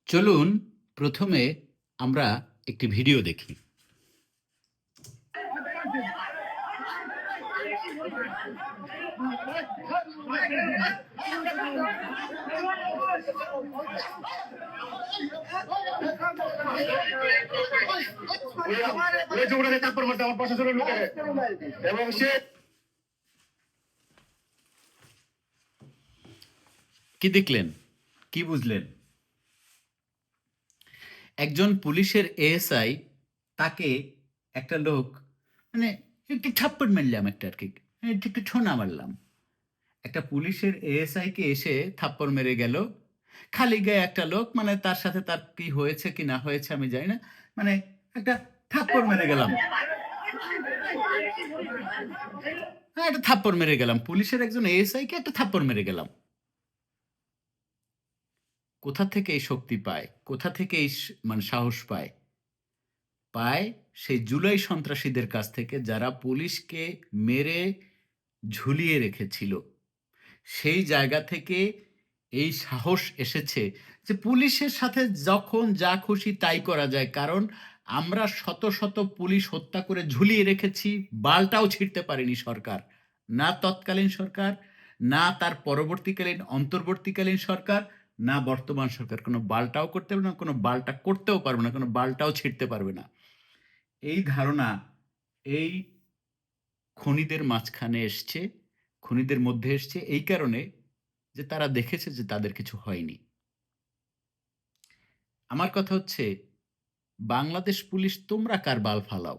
চলুন প্রথমে আমরা একটি ভিডিও দেখি। এবং সে কি দেখলেন? কি বুঝলেন? একজন পুলিশের এএসআই তাকে একটা লোক মানে একটু থাপ্পড় মারলাম একটা আর কি, একটু ছোনা মারলাম। একটা পুলিশের এএসআই কে এসে থাপ্পড় মেরে গেল। খালি গায়ে একটা লোক, মানে তার সাথে তার কি হয়েছে কি না হয়েছে আমি জানি না, মানে একটা থাপ্পড় মেরে গেলাম। হ্যাঁ, একটা থাপ্পড় মেরে গেলাম, পুলিশের একজন এএসআই কে একটা থাপ্পড় মেরে গেলাম। কোথা থেকে এই শক্তি পায়, কোথা থেকে এই মানে সাহস পায়? পায় সেই জুলাই সন্ত্রাসীদের কাছ থেকে, যারা পুলিশকে মেরে ঝুলিয়ে রেখেছিল। সেই জায়গা থেকে এই সাহস এসেছে যে পুলিশের সাথে যখন যা খুশি তাই করা যায়। কারণ আমরা শত শত পুলিশ হত্যা করে ঝুলিয়ে রেখেছি, বালটাও ছিঁড়তে পারেনি সরকার, না তৎকালীন সরকার, না তার পরবর্তীকালীন অন্তর্বর্তীকালীন সরকার, না বর্তমান সরকার। কোনো বালটাও করতে পারবে না, কোনো বালটা করতেও পারবে না, কোনো বালটাও ছিঁড়তে পারবে না। এই ধারণা এই খনিদের মাঝখানে এসছে, খনিদের মধ্যে এসছে এই কারণে যে তারা দেখেছে যে তাদের কিছু হয়নি। আমার কথা হচ্ছে, বাংলাদেশ পুলিশ তোমরা কার বাল ফালাও?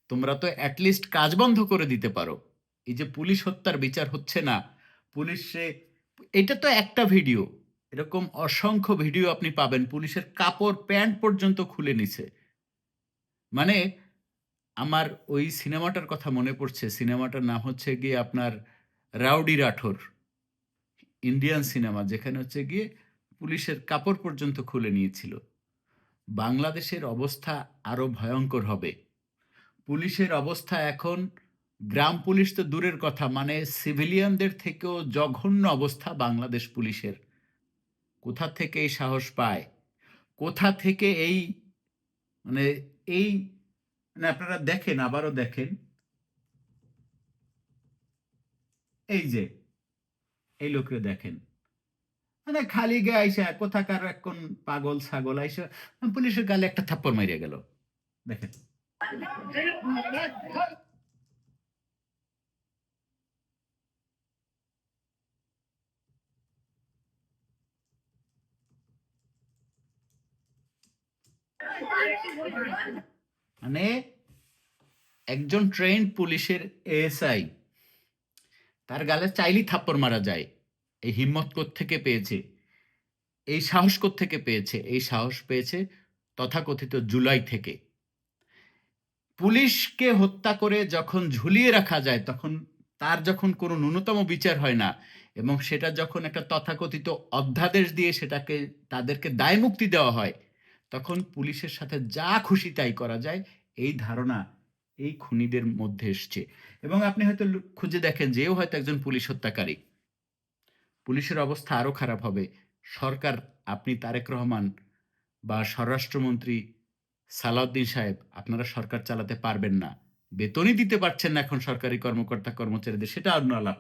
তোমরা তো অ্যাটলিস্ট কাজ বন্ধ করে দিতে পারো। এই যে পুলিশ হত্যার বিচার হচ্ছে না, পুলিশে, এটা তো একটা ভিডিও, এরকম অসংখ্য ভিডিও আপনি পাবেন। পুলিশের কাপড় প্যান্ট পর্যন্ত খুলে নিছে। মানে আমার ওই সিনেমাটার কথা মনে পড়ছে, সিনেমাটার নাম হচ্ছে গিয়ে আপনার রাউডি রাঠোর, ইন্ডিয়ান সিনেমা, যেখানে হচ্ছে গিয়ে পুলিশের কাপড় পর্যন্ত খুলে নিয়েছিল। বাংলাদেশের অবস্থা আরো ভয়ঙ্কর হবে। পুলিশের অবস্থা এখন, গ্রাম পুলিশ তো দূরের কথা, মানে সিভিলিয়ানদের থেকেও জঘন্য অবস্থা বাংলাদেশ পুলিশের। কোথা থেকে এই সাহস পায়, কোথা থেকে এই মানে এই মানে আপনারা দেখেন, আবারও দেখেন, এই যে এই লোকরে দেখেন, মানে খালি গায়ে আইসা কোথাকার এখন পাগল ছাগল আইসা পুলিশের গালে একটা থাপ্পড় মারিয়া গেল। দেখেন, মানে একজন ট্রেন্ড পুলিশের এএসআই, তার গালে চাইলেই থাপ্পড় মারা যায়। এই হিম্মত থেকে পেয়েছে, এই সাহস থেকে পেয়েছে? এই সাহস পেয়েছে তথাকথিত জুলাই থেকে। পুলিশকে হত্যা করে যখন ঝুলিয়ে রাখা যায়, তখন তার যখন কোনো ন্যূনতম বিচার হয় না, এবং সেটা যখন একটা তথাকথিত অধ্যাদেশ দিয়ে সেটাকে তাদেরকে দায় মুক্তি দেওয়া হয়, তখন পুলিশের সাথে যা খুশি তাই করা যায়। এই ধারণা এই খুনিদের মধ্যে এসছে। এবং আপনি হয়তো খুঁজে দেখেন যেও হয়তো একজন পুলিশ হত্যাকারী, পুলিশের অবস্থা আরো খারাপ হবে। সরকার, আপনি তারেক রহমান বা স্বরাষ্ট্রমন্ত্রী সালাউদ্দিন সাহেব, আপনারা সরকার চালাতে পারবেন না, বেতনই দিতে পারছেন না এখন সরকারি কর্মকর্তা কর্মচারীদের, সেটা অন্য আলাপ।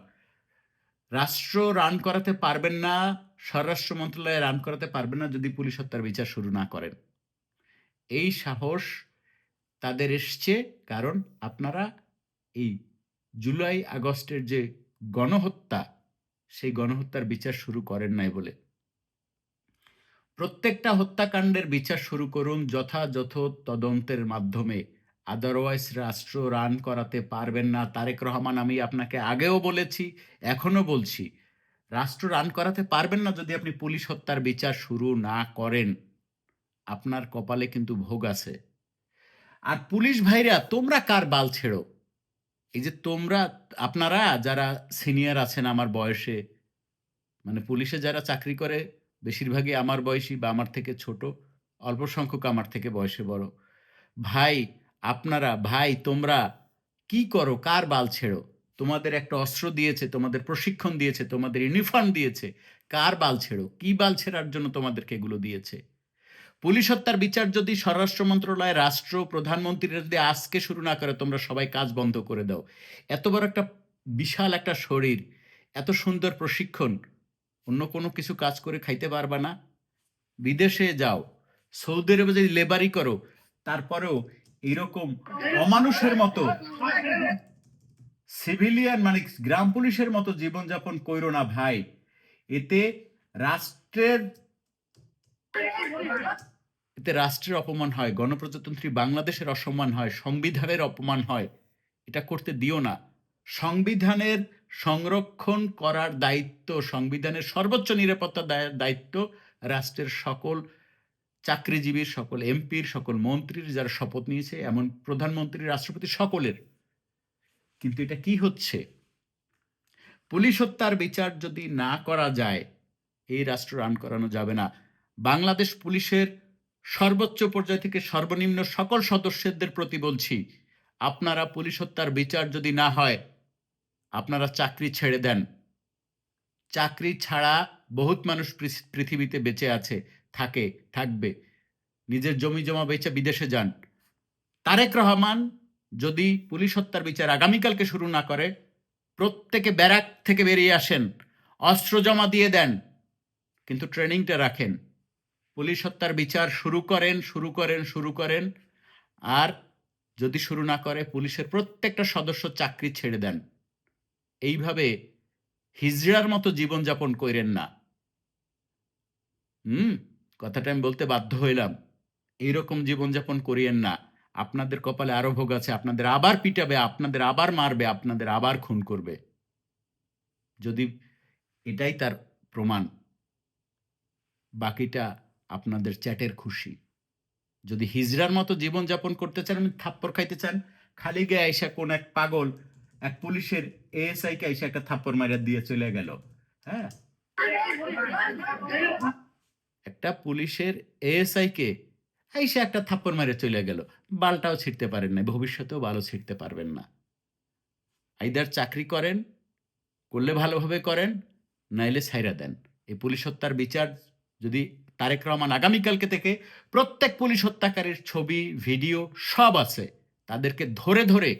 রাষ্ট্র রান করাতে পারবেন না, স্বরাষ্ট্র মন্ত্রণালয় রান করাতে পারবেন না যদি পুলিশ হত্যার বিচার শুরু না করেন। এই সাহস তাদের এসছে কারণ আপনারা এই জুলাই আগস্টের যে গণহত্যা, সেই গণহত্যার বিচার শুরু করেন নাই বলে। প্রত্যেকটা হত্যাকাণ্ডের বিচার শুরু করুন যথাযথ তদন্তের মাধ্যমে, আদারওয়াইজ রাষ্ট্র রান করাতে পারবেন না। তারেক রহমান, আমি আপনাকে আগেও বলেছি, এখনো বলছি, রাষ্ট্র রান করাতে পারবেন না যদি আপনি পুলিশ হত্যার বিচার শুরু না করেন। আপনার কপালে কিন্তু ভোগ আছে। আর পুলিশ ভাইরা, তোমরা কার বাল ছেড়ো? এই যে তোমরা, আপনারা যারা সিনিয়র আছেন আমার বয়সে, মানে পুলিশে যারা চাকরি করে বেশিরভাগই আমার বয়সী বা আমার থেকে ছোট, অল্প সংখ্যক আমার থেকে বয়সে বড় ভাই। আপনারা ভাই, তোমরা কি করো? কার বাল ছেড়ো? তোমাদের একটা অস্ত্র দিয়েছে, তোমাদের প্রশিক্ষণ দিয়েছে, তোমাদের ইউনিফর্ম দিয়েছে, কার বাল ছেড়ো? কি বাল ছেড়ার জন্য তোমাদেরকে এগুলো দিয়েছে? পুলিশ হত্যার বিচার যদি স্বরাষ্ট্র মন্ত্রণালয়, রাষ্ট্র, প্রধানমন্ত্রীরা যদি আজকে শুরু না করে, তোমরা সবাই কাজ বন্ধ করে দাও। এত বড় একটা বিশাল একটা শরীর, এত সুন্দর প্রশিক্ষণ, অন্য কোনো কিছু কাজ করে খাইতে পারবা না? বিদেশে যাও, সৌদি আরবে যদি লেবারি করো, তারপরেও এরকম অমানুষের মতো সিভিলিয়ান মানে গ্রাম পুলিশের মতো জীবনযাপন কইরো না ভাই। এতে রাষ্ট্রের এতে রাষ্ট্রের অপমান হয়, গণপ্রজাতন্ত্রী বাংলাদেশের অসম্মান হয়, সংবিধানের অপমান হয়। এটা করতে দিও না। সংবিধানের সংরক্ষণ করার দায়িত্ব, সংবিধানের সর্বোচ্চ নিরাপত্তা দায়িত্ব রাষ্ট্রের সকল চাকরিজীবীর, সকল এমপির, সকল মন্ত্রীর, যারা শপথ নিয়েছে, এমন প্রধানমন্ত্রী, রাষ্ট্রপতি, সকলের। কিন্তু এটা কি হচ্ছে? পুলিশ হত্যার বিচার যদি না করা যায়, এই রাষ্ট্র রান করানো যাবে না। বাংলাদেশ পুলিশের সর্বোচ্চ পর্যায় থেকে সর্বনিম্ন সকল সদস্যদের প্রতি বলছি, আপনারা পুলিশ হত্যার বিচার যদি না হয়, আপনারা চাকরি ছেড়ে দেন। চাকরি ছাড়া বহুত মানুষ পৃথিবীতে বেঁচে আছে, থাকবে। নিজের জমি জমা বেচে বিদেশে যান। তারেক রহমান যদি পুলিশ হত্যার বিচার আগামীকালকে শুরু না করে, প্রত্যেকে ব্যারাক থেকে বেরিয়ে আসেন, অস্ত্র জমা দিয়ে দেন, কিন্তু ট্রেনিংটা রাখেন। পুলিশ হত্যার বিচার শুরু করেন। আর যদি শুরু না করে, পুলিশের প্রত্যেকটা সদস্য চাকরি ছেড়ে দেন। এইভাবে হিজড়ার মতো জীবনযাপন কইরেন না। কথাটা আমি বলতে বাধ্য হইলাম। এইরকম জীবনযাপন করিয়েন না। আপনাদের কপালে আরো ভোগ আছে। আপনাদের আবার পিটাবে, আপনাদের আবার মারবে, আপনাদের আবার খুন করবে। যদি এটাই তার প্রমাণ, বাকিটা আপনাদের চ্যাটের খুশি। যদি হিজড়ার মতো জীবনযাপন করতে চান, থাপ্পড় খাইতে চান, খালি গায়ে আইসা কোন এক পাগল এক পুলিশের এএসআই কে আইসা একটা থাপ্পড় মাইরা দিয়ে চলে গেল। হ্যাঁ, একটা পুলিশের এএসআই কে আইসা একটা থাপ্পড় মারে চলে গেল। বালটাও ছিঁড়তে পারেন না, ভবিষ্যতেও বালও ছিঁড়তে পারবেন না। আইদার চাকরি করেন, করলে ভালোভাবে করেন, নাইলে ছাইরা দেন। এই পুলিশ হত্যার বিচার যদি তারেক রহমান আগামীকালকে থেকে প্রত্যেক পুলিশ হত্যাকারীর ছবি, ভিডিও সব আছে, তাদেরকে ধরে ধরে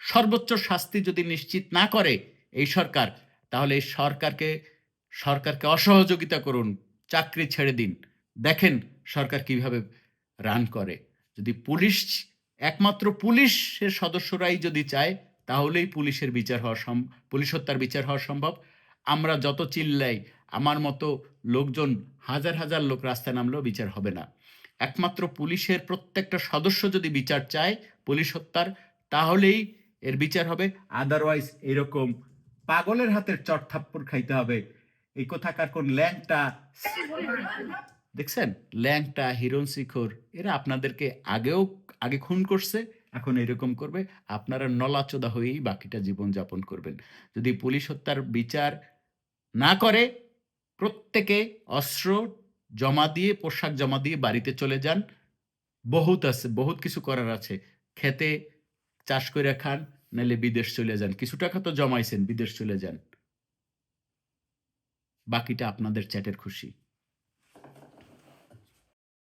সর্বোচ্চ শাস্তি যদি নিশ্চিত না করে এই সরকার, তাহলে এই সরকারকে অসহযোগিতা করুন, চাকরি ছেড়ে দিন, দেখেন সরকার কিভাবে রান করে। যদি একমাত্র পুলিশের সদস্যরাই যদি চায়, তাহলেই পুলিশ হত্যার বিচার হওয়া সম্ভব। আমরা যত চিল্লাই, আমার মতো লোকজন হাজার হাজার লোক রাস্তায় নামলেও বিচার হবে না। একমাত্র পুলিশের প্রত্যেকটা সদস্য যদি বিচার চায় পুলিশ হত্যার, তাহলেই এর বিচার হবে। আদারওয়াইজ এরকম পাগলের হাতের চট থাপ্পড় খাইতে হবে। এই কোথাকার কোন ল্যাংটা, দেখছেন, ল্যাংটা হিরণ শিখর, এরা আপনাদেরকে আগে খুন করছে, এখন এরকম করবে। আপনারা নলাচোদা হয়েই বাকিটা জীবন যাপন করবেন। যদি পুলিশ হত্যার বিচার না করে, প্রত্যেকে অস্ত্র জমা দিয়ে, পোশাক জমা দিয়ে বাড়িতে চলে যান। বহুত কিছু করার আছে। খেতে চাষ করে খান, নাহলে বিদেশ চলে যান। কিছু টাকা তো জমাইছেন, বিদেশ চলে যান। বাকিটা আপনাদের চ্যাটের খুশি।